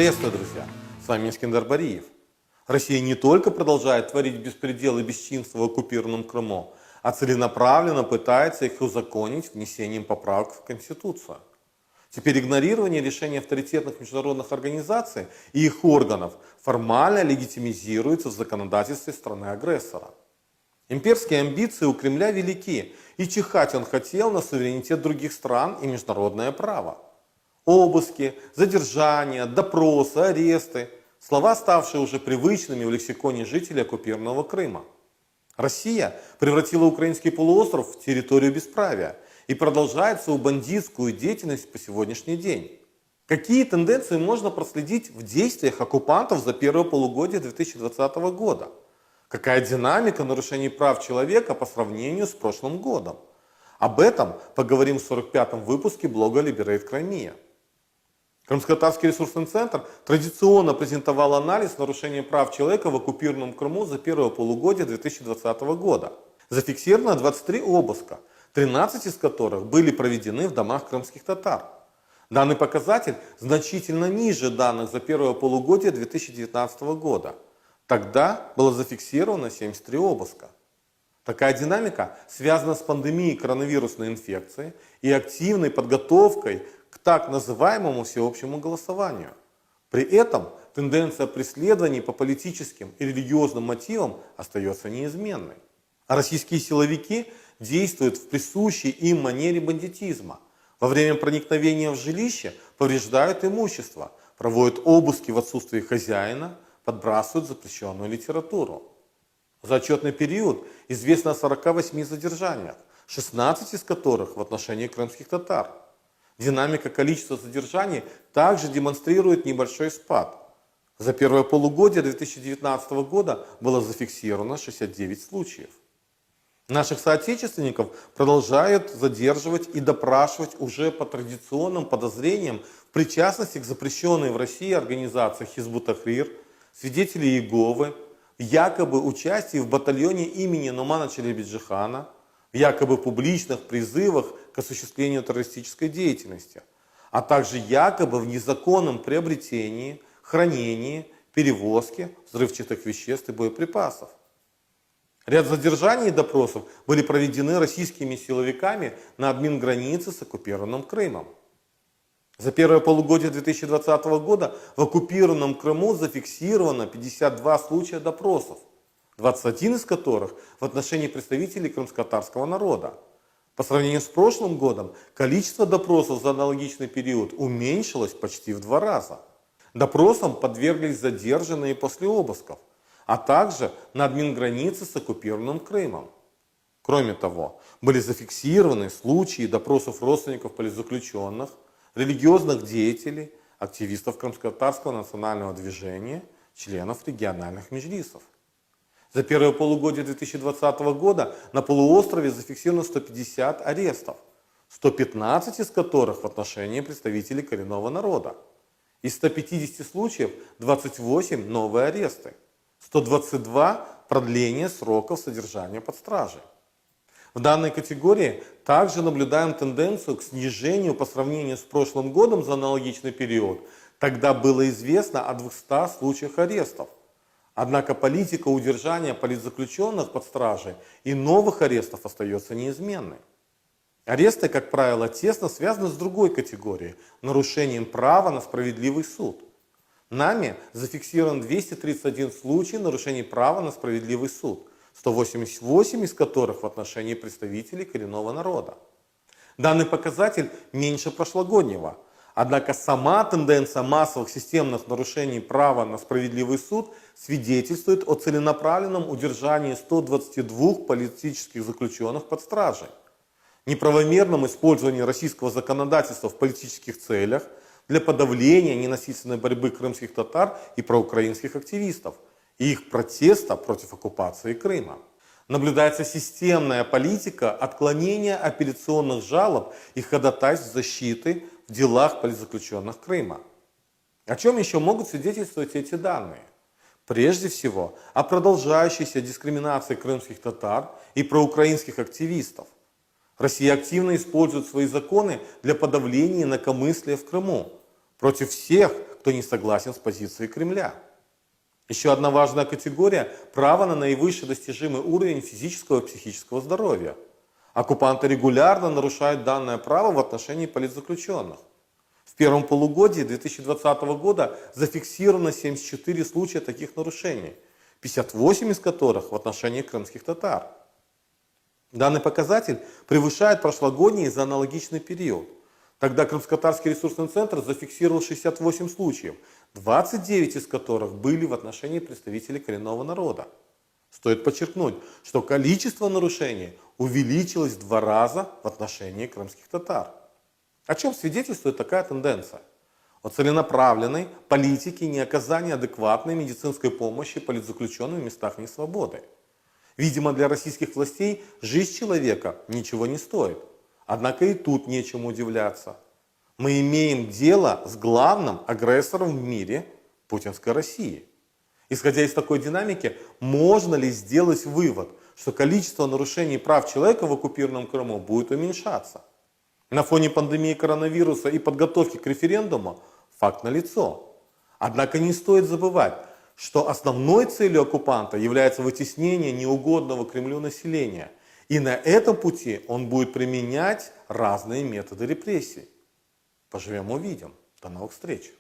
Приветствую, друзья! С вами Искандер Бариев. Россия не только продолжает творить беспредел и бесчинство в оккупированном Крыму, а целенаправленно пытается их узаконить внесением поправок в Конституцию. Теперь игнорирование решений авторитетных международных организаций и их органов формально легитимизируется в законодательстве страны-агрессора. Имперские амбиции у Кремля велики, и чихать он хотел на суверенитет других стран и международное право. Обыски, задержания, допросы, аресты – слова, ставшие уже привычными в лексиконе жителей оккупированного Крыма. Россия превратила украинский полуостров в территорию бесправия и продолжает свою бандитскую деятельность по сегодняшний день. Какие тенденции можно проследить в действиях оккупантов за первое полугодие 2020 года? Какая динамика нарушений прав человека по сравнению с прошлым годом? Об этом поговорим в 45-м выпуске блога Liberate Crimea. Крымско-татарский ресурсный центр традиционно презентовал анализ нарушения прав человека в оккупированном Крыму за первое полугодие 2020 года. Зафиксировано 23 обыска, 13 из которых были проведены в домах крымских татар. Данный показатель значительно ниже данных за первое полугодие 2019 года. Тогда было зафиксировано 73 обыска. Такая динамика связана с пандемией коронавирусной инфекции и активной подготовкой к так называемому всеобщему голосованию. При этом тенденция преследований по политическим и религиозным мотивам остается неизменной. А российские силовики действуют в присущей им манере бандитизма. Во время проникновения в жилище повреждают имущество, проводят обыски в отсутствии хозяина, подбрасывают запрещенную литературу. За отчетный период известно о 48 задержаниях, 16 из которых в отношении крымских татар. Динамика количества задержаний также демонстрирует небольшой спад. За первое полугодие 2019 года было зафиксировано 69 случаев. Наших соотечественников продолжают задерживать и допрашивать уже по традиционным подозрениям в причастности к запрещенной в России организации Хизб ут-Тахрир, свидетели Иеговы, якобы участии в батальоне имени Нумана Челебиджихана, якобы публичных призывах к осуществлению террористической деятельности, а также якобы в незаконном приобретении, хранении, перевозке взрывчатых веществ и боеприпасов. Ряд задержаний и допросов были проведены российскими силовиками на админгранице с оккупированным Крымом. За первое полугодие 2020 года в оккупированном Крыму зафиксировано 52 случая допросов, 21 из которых в отношении представителей крымско-татарского народа. По сравнению с прошлым годом количество допросов за аналогичный период уменьшилось почти в 2 раза. Допросам подверглись задержанные после обысков, а также на админгранице с оккупированным Крымом. Кроме того, были зафиксированы случаи допросов родственников политзаключенных, религиозных деятелей, активистов крымско-татарского национального движения, членов региональных меджлисов. За первое полугодие 2020 года на полуострове зафиксировано 150 арестов, 115 из которых в отношении представителей коренного народа. Из 150 случаев 28 новые аресты, 122 продления сроков содержания под стражей. В данной категории также наблюдаем тенденцию к снижению по сравнению с прошлым годом за аналогичный период. Тогда было известно о 200 случаях арестов. Однако политика удержания политзаключенных под стражей и новых арестов остается неизменной. Аресты, как правило, тесно связаны с другой категорией – нарушением права на справедливый суд. Нами зафиксирован 231 случай нарушений права на справедливый суд, 188 из которых в отношении представителей коренного народа. Данный показатель меньше прошлогоднего. Однако сама тенденция массовых системных нарушений права на справедливый суд свидетельствует о целенаправленном удержании 122 политических заключенных под стражей, неправомерном использовании российского законодательства в политических целях для подавления ненасильственной борьбы крымских татар и проукраинских активистов и их протеста против оккупации Крыма. Наблюдается системная политика отклонения апелляционных жалоб и ходатайств защиты в делах политзаключенных Крыма. О чем еще могут свидетельствовать эти данные? Прежде всего, о продолжающейся дискриминации крымских татар и проукраинских активистов. Россия активно использует свои законы для подавления инакомыслия в Крыму против всех, кто не согласен с позицией Кремля. Еще одна важная категория – право на наивысший достижимый уровень физического и психического здоровья. Оккупанты регулярно нарушают данное право в отношении политзаключенных. В первом полугодии 2020 года зафиксировано 74 случая таких нарушений, 58 из которых в отношении крымских татар. Данный показатель превышает прошлогодний за аналогичный период. Тогда Крымско-Татарский ресурсный центр зафиксировал 68 случаев, 29 из которых были в отношении представителей коренного народа. Стоит подчеркнуть, что количество нарушений увеличилось в 2 раза в отношении крымских татар. О чем свидетельствует такая тенденция? О целенаправленной политике неоказания адекватной медицинской помощи политзаключенным в местах несвободы. Видимо, для российских властей жизнь человека ничего не стоит. Однако и тут нечему удивляться. Мы имеем дело с главным агрессором в мире – путинской России. Исходя из такой динамики, можно ли сделать вывод, что количество нарушений прав человека в оккупированном Крыму будет уменьшаться? На фоне пандемии коронавируса и подготовки к референдуму факт налицо. Однако не стоит забывать, что основной целью оккупанта является вытеснение неугодного Кремлю населения. И на этом пути он будет применять разные методы репрессий. Поживем увидим. До новых встреч.